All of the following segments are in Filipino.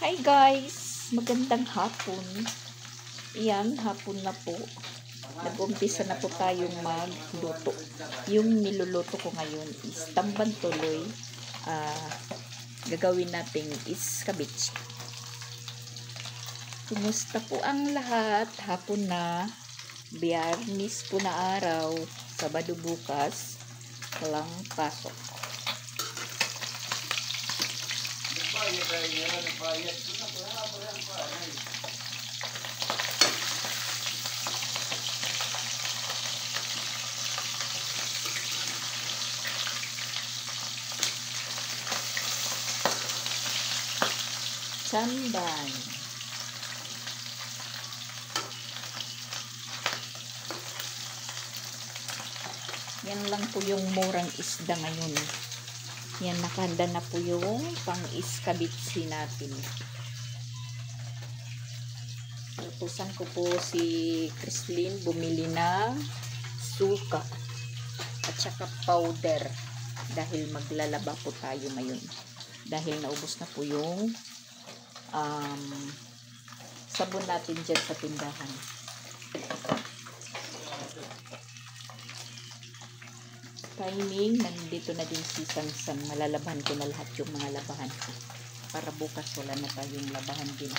Hi guys! Magandang hapon. Iyan, hapon na po. Nag-umpisa na po tayong magluto. Yung niluluto ko ngayon is tamban tuloy. Gagawin natin is cabbage. Kumusta po ang lahat? Hapon na. Biyernes po na araw. Sabado bukas. Walang pasok. Samban. Yan lang po yung murang isda ngayon. Yan, nakahanda na po yung pang-iskabitsi natin. Utusan ko po si Chrislyn bumili ng suka at saka powder dahil maglalaba po tayo ngayon. Dahil naubos na po yung sabon natin dyan sa tindahan. Timing, nandito na din si Sansan. Malalabahan ko na lahat yung mga labahan ko. Para bukas wala na tayong labahan din.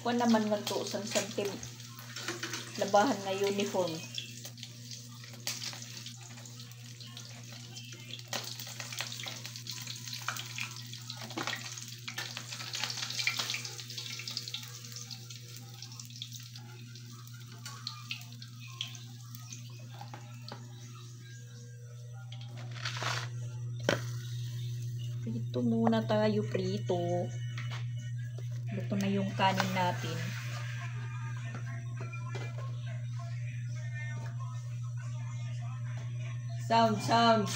Kung naman nga to, Sansan, labahan na uniform. Prito muna tayo, prito. Luto na yung kanin natin. Sound.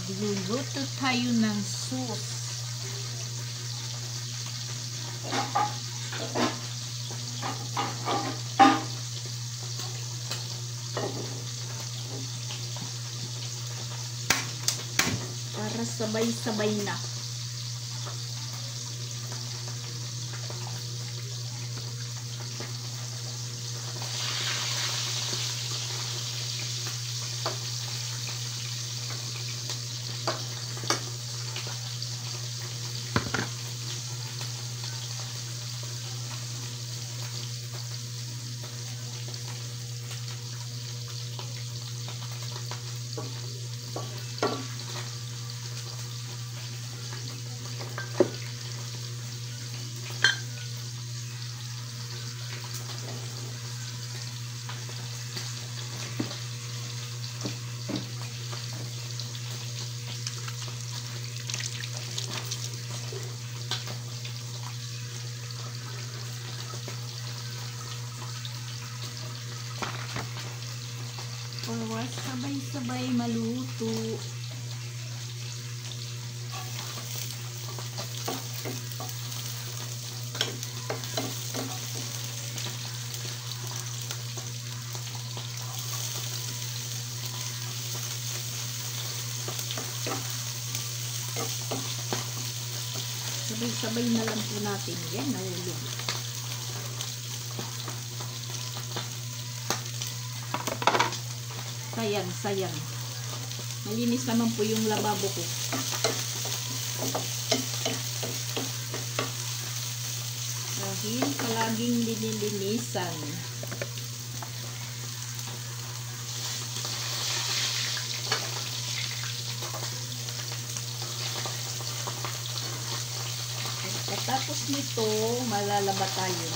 Magluluto tayo ng sauce. Para sabay-sabay na. Para sabay-sabay maluto. Sabay-sabay na lang po natin. Yan, nahulog. Sayang. Malinis naman po yung lababo ko. Dahil palaging linilinisan. At tapos nito, maglalaba tayo.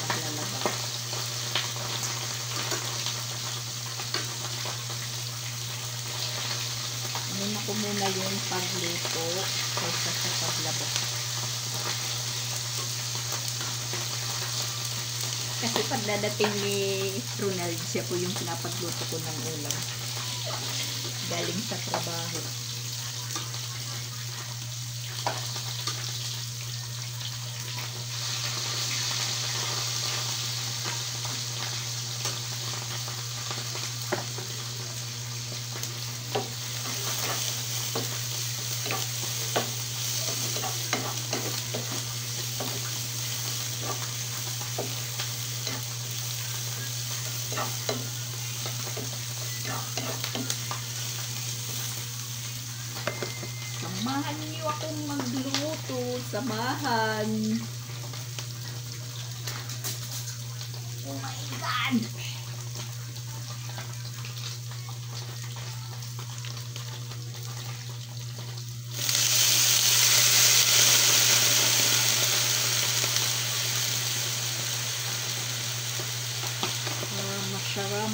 Muna ko muna yung pagluto kaysa sa paglaba. Kasi pagdadating ni Ronald, siya po yung pinapagluto ko ng ulam. Galing sa trabaho. Samahan niyo akong magluto. Samahan. Oh my God! Masyaram.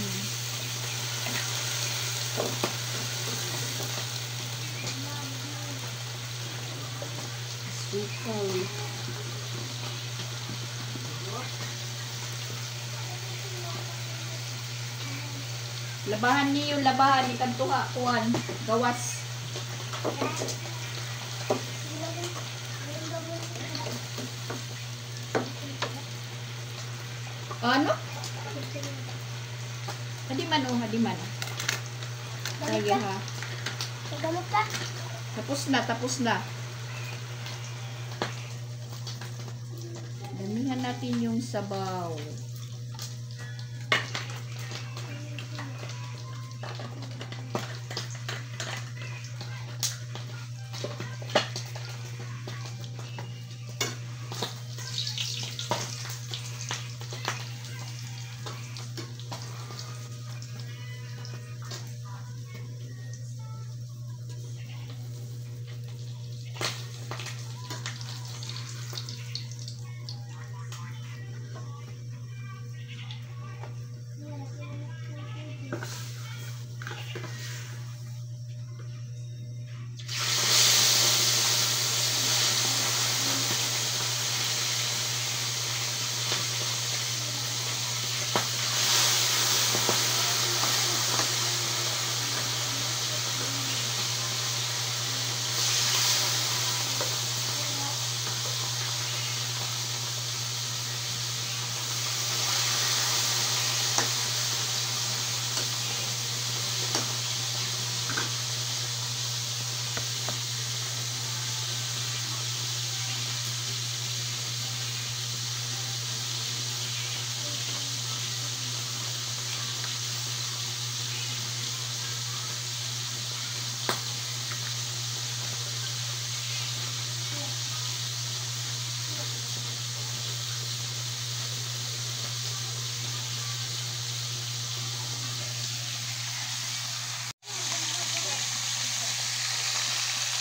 Sukal. Labahan niyo, labahan ni kantuha kuan gawas. Ano? Hadi man. Sige ha. Nagamot ka? Tapos na. Damihan natin yung sabaw.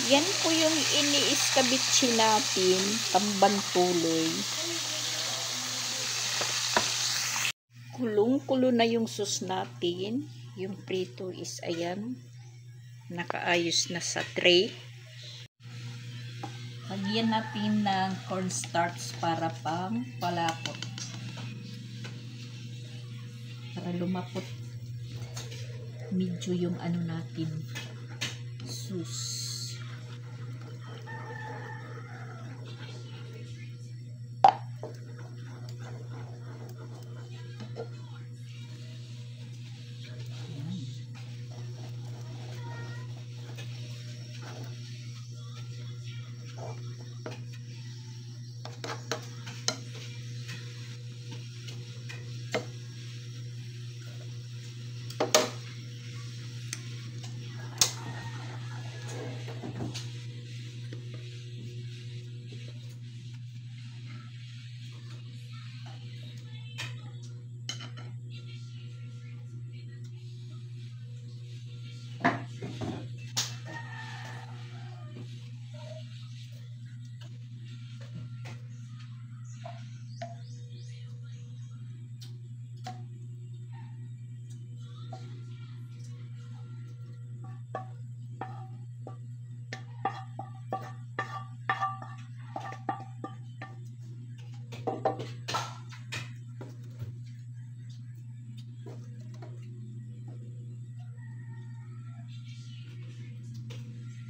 Yan po yung ini-escabeche natin, tamban tuloy. Kulong-kulo na yung sauce natin. Yung prito is ayan, nakaayos na sa tray. Lagyan natin ng cornstarch para pang palapot. Para lumapot medyo yung ano natin, sauce.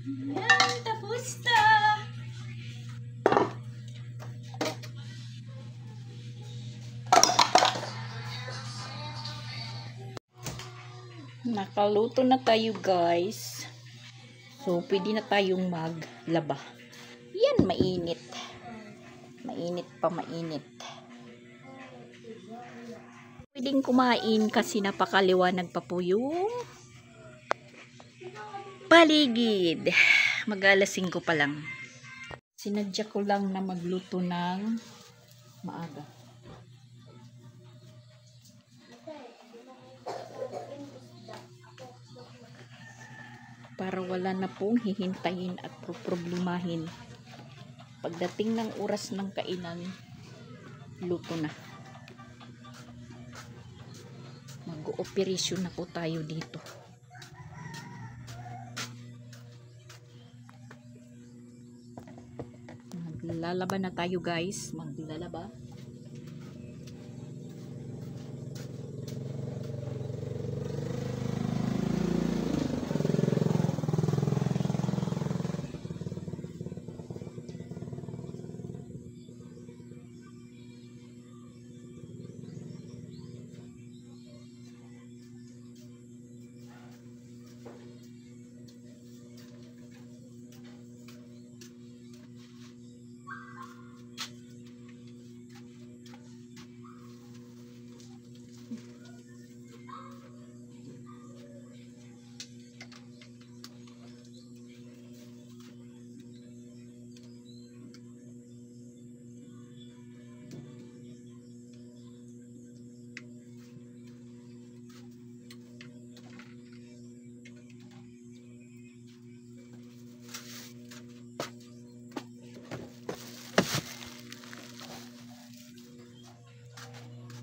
Yan, tapos na. Nakaluto na tayo, guys. So, pwede na tayong maglaba. Yan, mainit. Mainit pa, mainit. Pwedeng kumain kasi napakaliwanag pa po yung paligid. Mag-alas 5 pa lang. Sinadya ko lang na magluto ng maaga. Para wala na pong hihintayin at problemahin. Pagdating ng oras ng kainan, luto na. Mag-ooperasyon na po tayo dito. Maglalaba na tayo, guys. Maglalaba.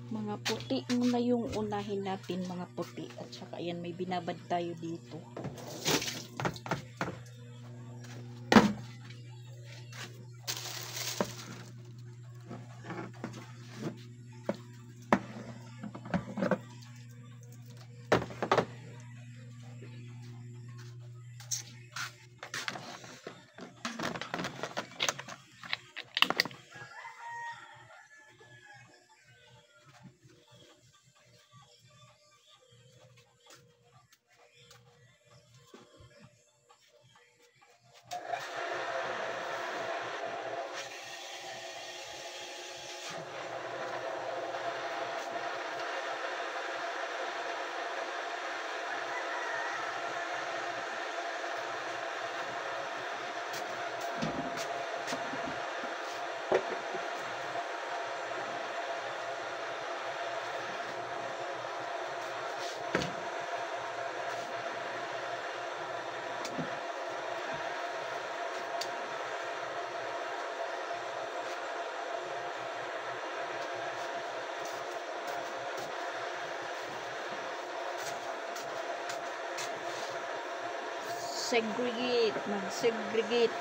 Mga puti muna yung unahin natin, mga puti. At saka yan, may binabad tayo dito. Mag-segregate. Mag-segregate.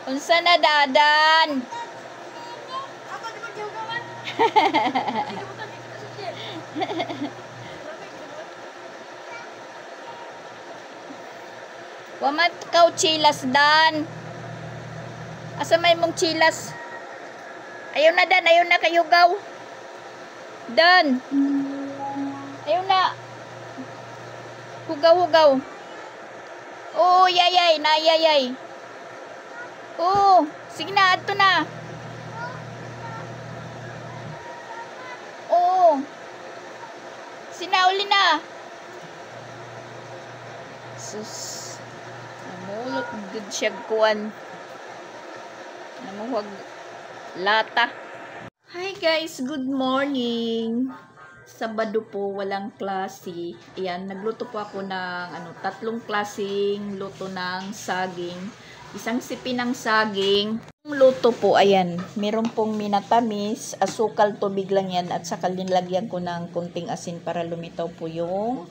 Unsa na dadan? Ako di magjugawan. Wamat kaw chilas, Dan. Asa may mong chilas? Ayaw na, Dan. Ayaw na kayo gaw. Dan. Ayaw na. Hugaw. Oo, yayay. Nayayay. Oo. Sige na, ato na. Oo. Sinauli na. Sus. Namulot. Good siya kuwan. Namuhuwag lata. Hi guys, good morning. Sabado po, walang klase. Ayan, nagluto po ako ng tatlong klaseng luto ng saging. Isang sipi ng saging. Luto po, ayan, meron pong minatamis, asukal, tubig lang yan, at saka nilagyan ko ng kunting asin para lumitaw po yung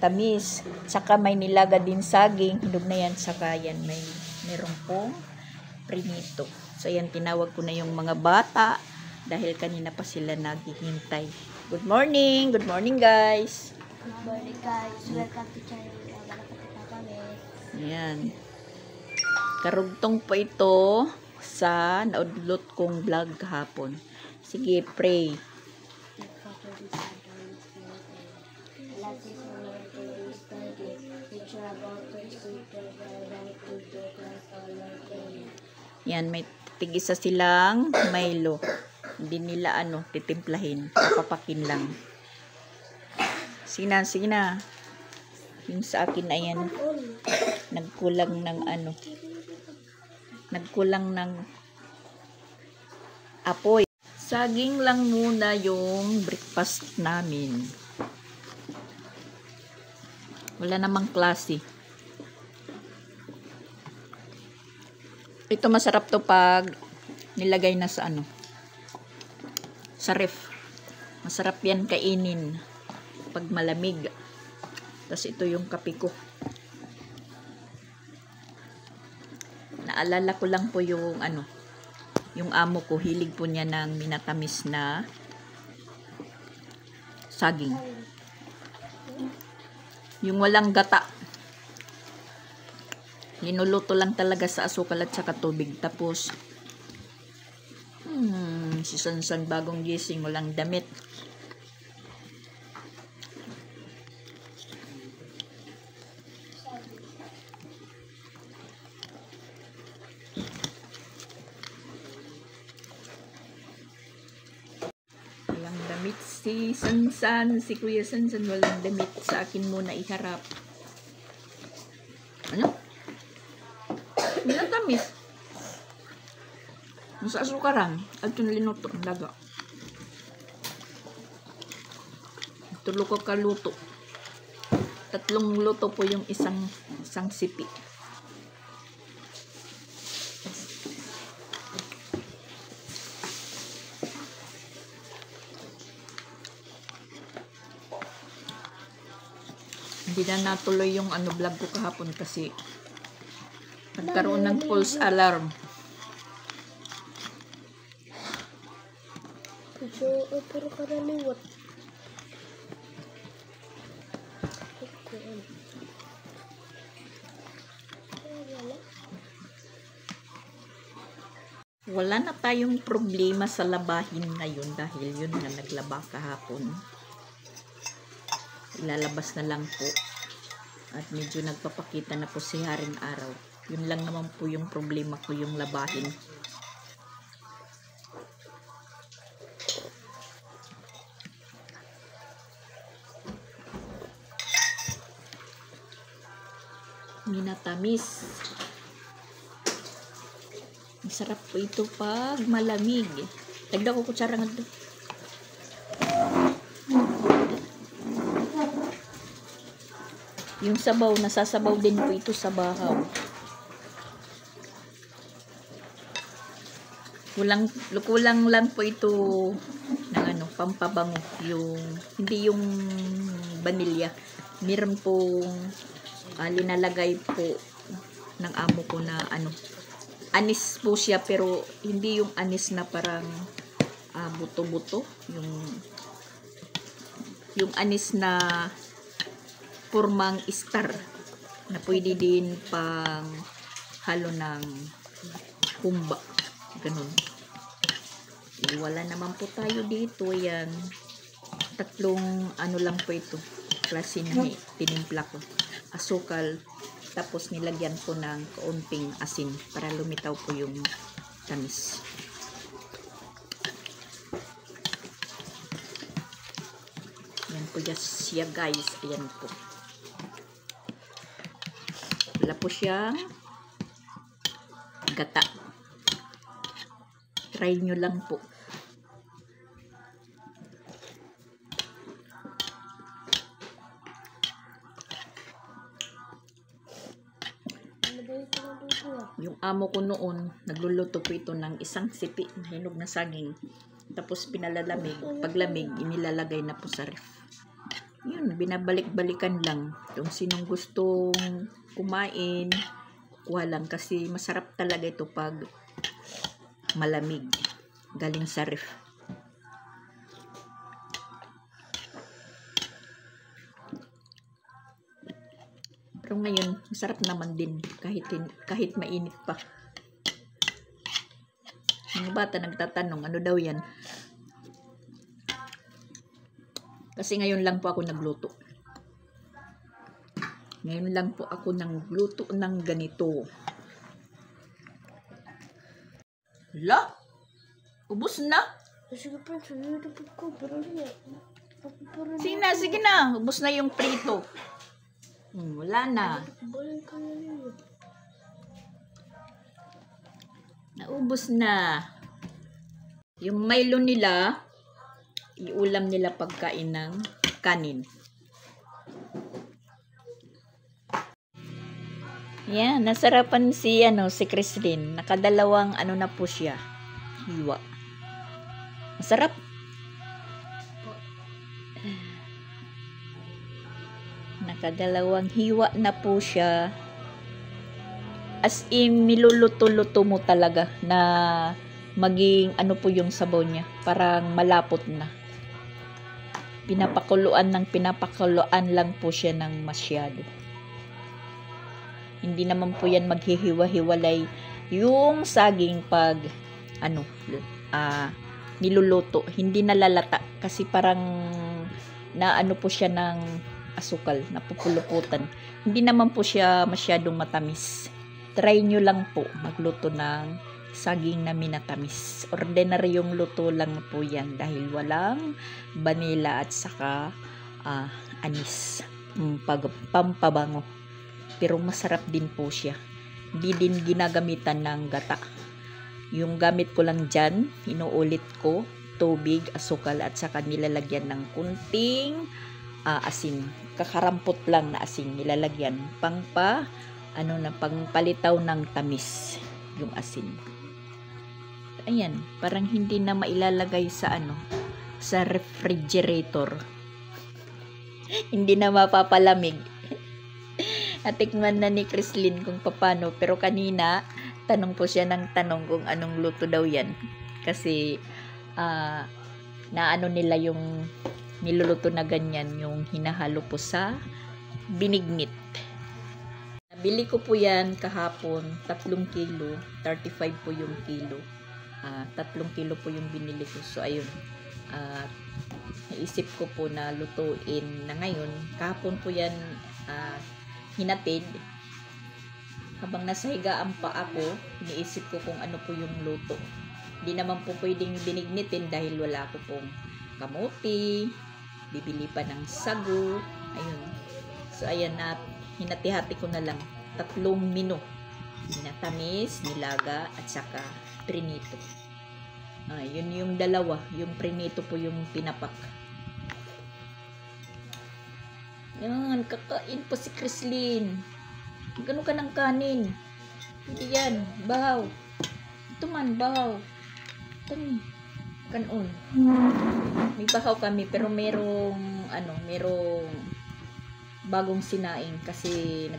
tamis. Saka may nilaga din saging, hinog na yan, saka yan, meron pong prinito. So ayan, tinawag ko na yung mga bata dahil kanina pa sila naghihintay. Good morning guys. Good morning guys. Welcome to channel kami. Ayan. Karugtong po ito sa naudlot kong vlog hapon. Sige, pray. Yan, may tigisa silang Milo. Hindi nila titimplahin. Papakin lang. Sige na. Yung sa akin ayan, nagkulang ng apoy. Saging lang muna yung breakfast namin. Wala namang klase. Ito masarap to pag nilagay na sa sa ref. Masarap yan kainin pag malamig. Tapos ito yung kape ko. Naalala ko lang po yung yung amo ko, hilig po niya ng minatamis na saging. Yung walang gata. Linuluto lang talaga sa asukal at saka tubig. Tapos si Sansan bagong gising, walang damit. Walang damit si Sansan, si Kuya Sansan walang damit. Sa akin muna iharap. Minatamis. Sa asukaran at yung linuto ang daga. Tulo ko kaluto. Tatlong luto po yung isang sipi. Hindi na natuloy yung vlog ko kahapon kasi nagkaroon ng false alarm. Pero karaniwat. Wala na tayong problema sa labahin ngayon dahil yun nga naglaba kahapon. Ilalabas na lang po. At medyo nagpapakita na po si Haring Araw. Yun lang naman po yung problema ko, yung labahin. Minatamis. Masarap po ito pag malamig. Tagda ko kutsara nga doon. Yung sabaw, nasasabaw din po ito sa bahaw. Kulang lang po ito ng pampabango. Hindi yung vanilya. Meron pong linalagay po ng amo ko na anis po siya, pero hindi yung anis na parang buto-buto, yung anis na formang star, na pwede din pang halo ng humba. Ganun. Wala naman po tayo dito. Yan. Tatlong ano lang po ito. Klase na tinimpla ko. Asukal. Tapos nilagyan ko ng kaunting asin para lumitaw po yung tamis. Ayan po siya guys. Ayan po. Wala po siyang gata. Try nyo lang po. Yung amo ko noon, nagluluto po ito ng isang sipi na hinog na saging. Tapos pinalalamig. Paglamig, inilalagay na po sa ref. Yun, binabalik-balikan lang. Kung sinong gustong kumain, kuha lang. Kasi masarap talaga ito pag malamig. Galing sa ref. Pero ngayon, masarap naman din kahit mainit pa. Mga bata nagtatanong, ano daw yan? Kasi ngayon lang po ako nagluto. Ngayon lang po ako nagluto ng ganito. La? Ubus na? Sige na. Ubus na yung prito. Wala na. Naubos na. Yung Milo nila, iulam nila pagkain ng kanin. Yan, nasarapan si Christine. Nakadalawang na po siya. Hiwa. Masarap. Nakadalawang hiwa na po siya. As in, niluluto-luto mo talaga na maging po yung sabaw niya. Parang malapot na. Pinapakuluan lang po siya ng masyado. Hindi naman po yan maghihiwa-hiwalay yung saging pag niluluto. Hindi nalalata kasi parang po siya ng asukal, napupuluputan. Hindi naman po siya masyadong matamis. Try nyo lang po magluto ng saging na minatamis. Ordinary yung luto lang po yan dahil walang vanilla at saka anis. Pampabango. Pero masarap din po siya. Hindi din ginagamitan ng gata. Yung gamit ko lang dyan, inuulit ko, tubig, asukal at saka nilalagyan ng kunting asin. Kakarampot lang na asin nilalagyan. Pangpalitaw ng tamis yung asin. Ayan, parang hindi na mailalagay sa sa refrigerator. Hindi na mapapalamig. Natikman na ni Chrislyn kung paano, pero kanina tanong po siya ng tanong kung anong luto daw yan. Kasi nila yung niluluto na ganyan, yung hinahalo po sa binignit. Nabili ko po yan kahapon, 3 kilo, 35 po yung kilo. 3 kilo po yung binili ko. So ayun, naisip ko po na lutuin na ngayon. Kahapon po yan hinatid. Habang nasa higaan pa ako, iniisip ko kung ano po yung luto. Hindi naman po pwedeng binignitin dahil wala ko pong kamuti. Bibili pa ng sago. Ayun. So, ayan na. Hinati-hati ko na lang. 3 menu. Tamis, nilaga, at saka prinito. Yun yung dalawa. Yung prinito po yung pinapak. Yan. Kakain po si Chrislyn. Gano'n ka ng kanin. Hindi yan. Bahaw. Ito man, bahaw. Ito man. Kanon. May bahaw kami pero merong bagong sinaing kasi may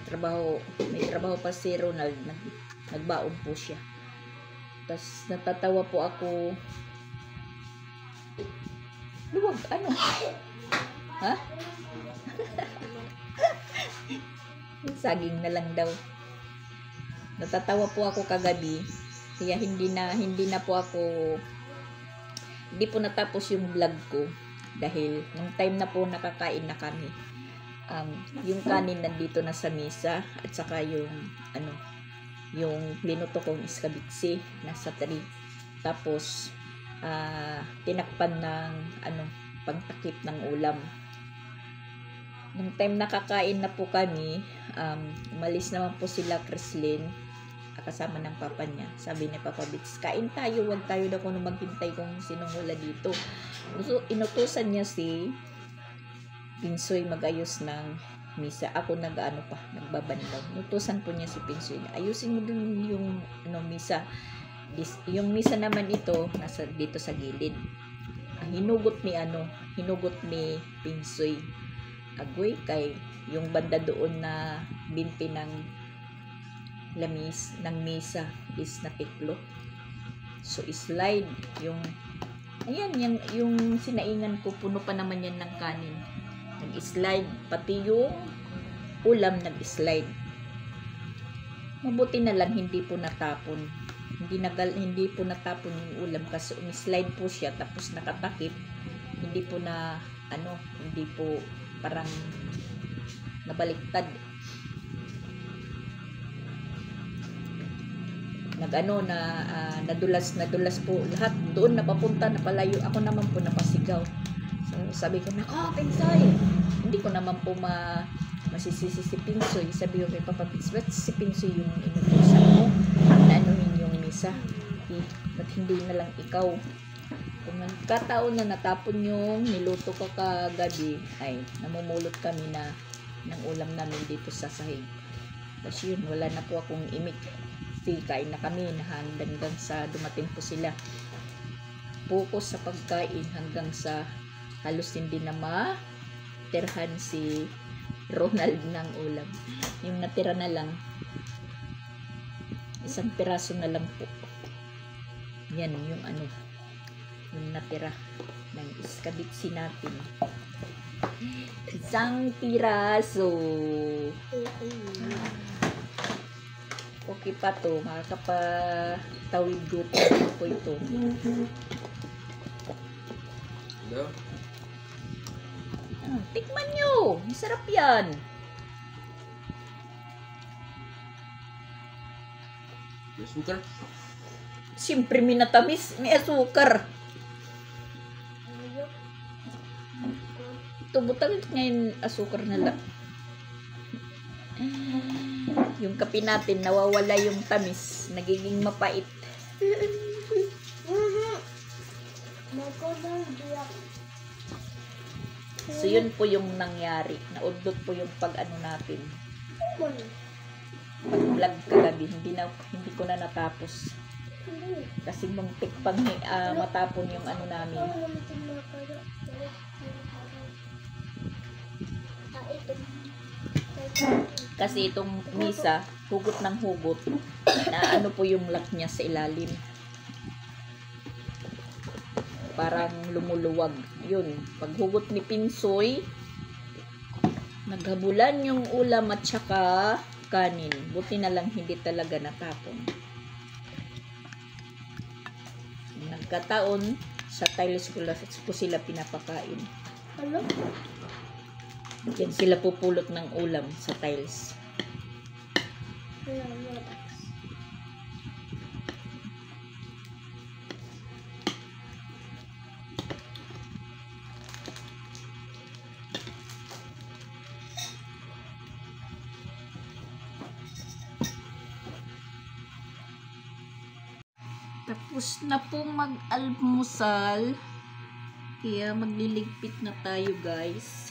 trabaho pa si Ronald, nagbaon po siya. Tapos natatawa po ako. Luwag, Ha? Saging na lang daw. Natatawa po ako kagabi. Kaya hindi na po ako, hindi po natapos yung vlog ko. Dahil nung time na po nakakain na kami, yung kanin nandito na sa mesa. At saka yung, yung linuto kong iskabitsi nasa tray. Tapos, tinakpan ng, pangtakip ng ulam. Nung time nakakain na po kami, umalis naman po sila Chrislyn, kasama ng papa niya. Sabi ni Papa Bits, kain tayo, wag tayo na kung maghintay kung sinong wala dito. So, inutusan niya si Pinsoy magayos ng misa. Ako nagbabanlaw. Inutusan po niya si Pinsoy, ayusin mo dun yung misa. Yung misa naman ito, nasa dito sa gilid. Hinugot ni Pinsoy. Agoy kay yung banda doon na binti ng lamis ng mesa is natiklo. So slide yung yung sinaingan ko, puno pa naman yan ng kanin. Nag-slide pati yung ulam, nag-slide. Mabuti na lang hindi po natapon. Hindi po natapon yung ulam kasi umi-slide po siya tapos nakatakip. Hindi po hindi po parang nabaliktad. Nadulas po lahat doon napapunta, napalayo. Ako naman po napasigaw. So, sabi ko, nako Pinsoy, hindi ko naman po masisisi si Pinsoy. Sabi ko kay Papa Pits, ba't si Pinsoy yung inutusan mo na yung misa? Ba't hindi na lang ikaw? Kung nagkataon na natapon yung niluto ko kagabi, ay namumulot kami ng ulam namin dito sa sahig. Kasi yun, wala na po akong imik. Kain na kami, hanggang sa dumating po sila. Focus sa pagkain hanggang sa halos hindi na matirhan si Ronald ng ulam. Yung natira na lang, isang piraso na lang po. Yan yung yung natira ng iskabitsi natin. Isang piraso. Okay pa to, makakapatawid gutom po ito. Hello? Tikman nyo, masarap yan. May sugar? Siyempre minatamis, may asukar. Ito, butang ngayon asukar na lang. Yung kape natin, nawawala yung tamis. Nagiging mapait. So, yun po yung nangyari. Naudlot po yung natin. Pag-vlog kagabi, hindi ko na natapos. Kasi muntik pang matapon yung namin. Kasi itong misa, hugot ng hugot, na po yung lock niya sa ilalim. Parang lumuluwag. Yun, paghugot ni Pinsoy, naghabulan yung ulam at saka kanin. Buti na lang hindi talaga natapon. Nagkataon, sa tiles ko sila pinapakain. Ano? Yan sila pupulot ng ulam sa tiles. Tapos na po mag-almusal. Kaya magliligpit na tayo, guys.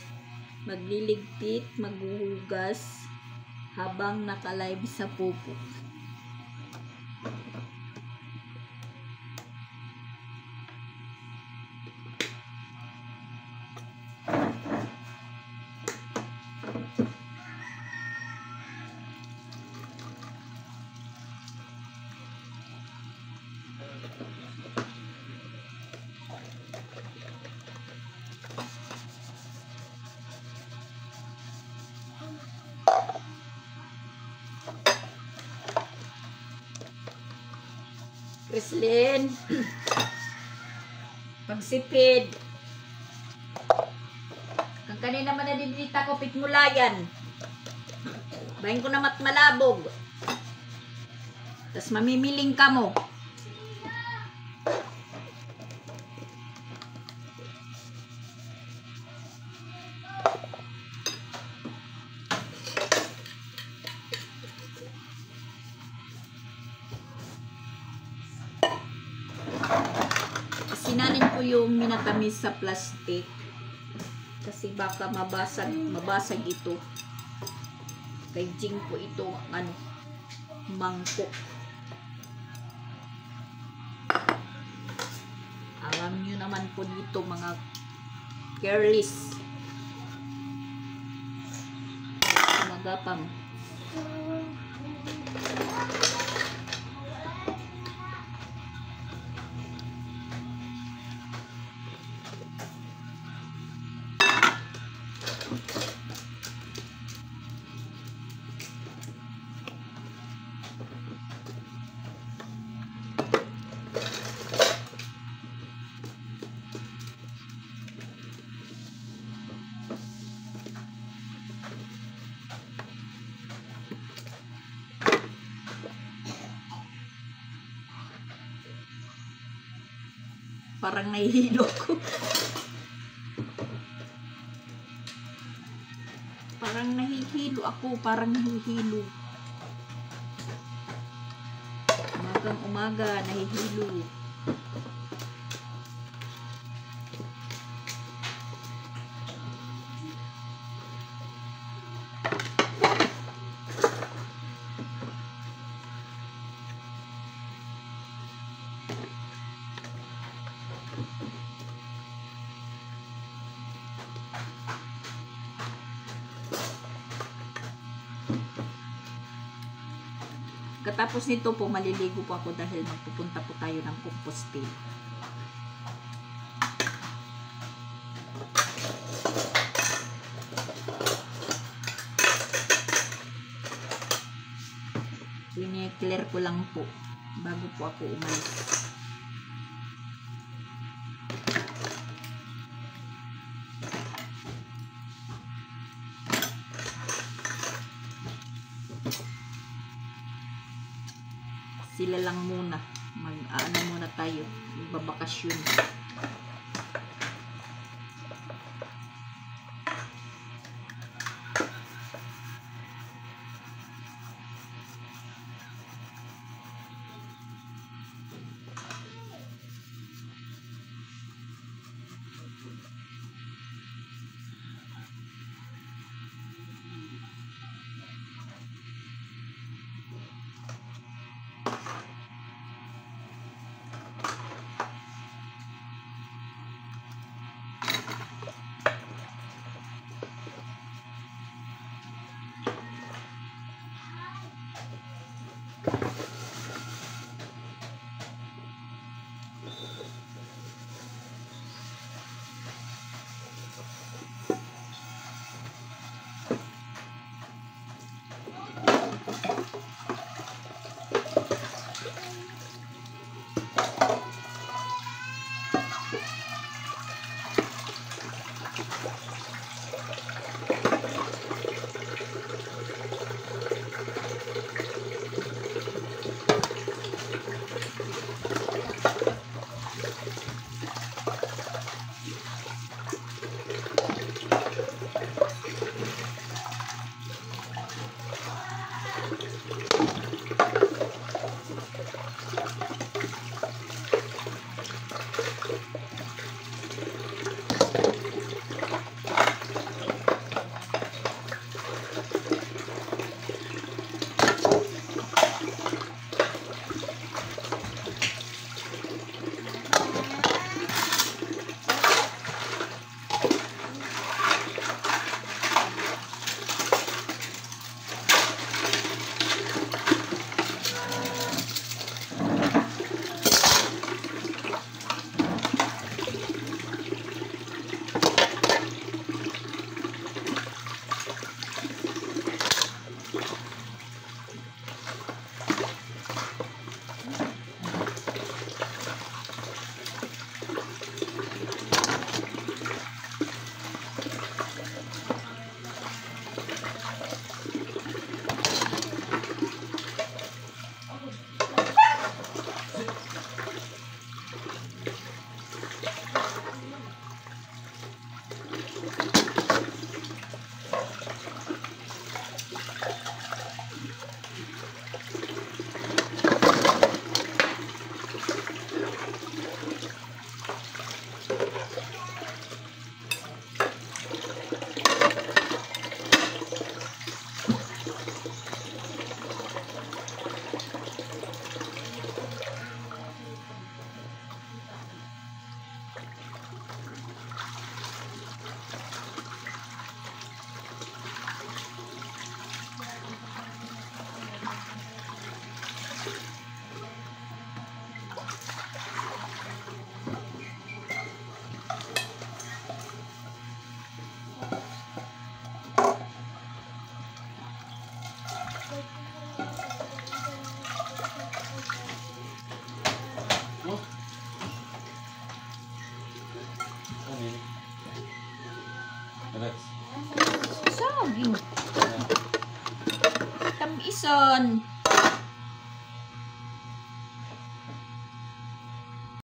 Magliligpit, maghuhugas habang naka-live sa pupo. Chrislyn. Pagsipid. Kang kanina man nadidita ko pitmulayan. Bahin ko na matmalabog. Tapos mamimiling ka mo. Sinanin ko yung minatamis sa plastic kasi baka mabasag ito. Kay Jing ko ito mangkok. Alam nyo naman po dito mga careless. Magapang. Parang nahihilo ko. Parang nahihilo ako. Parang nahihilo. Umagang umaga, nahihilo. Katapos nito po, maliligo po ako dahil magpupunta po tayo ng composting. Clear ko lang po bago po ako umalis. Sila lang muna. Mag-ano muna tayo. Magbabakasyon. Saging. Tamisan.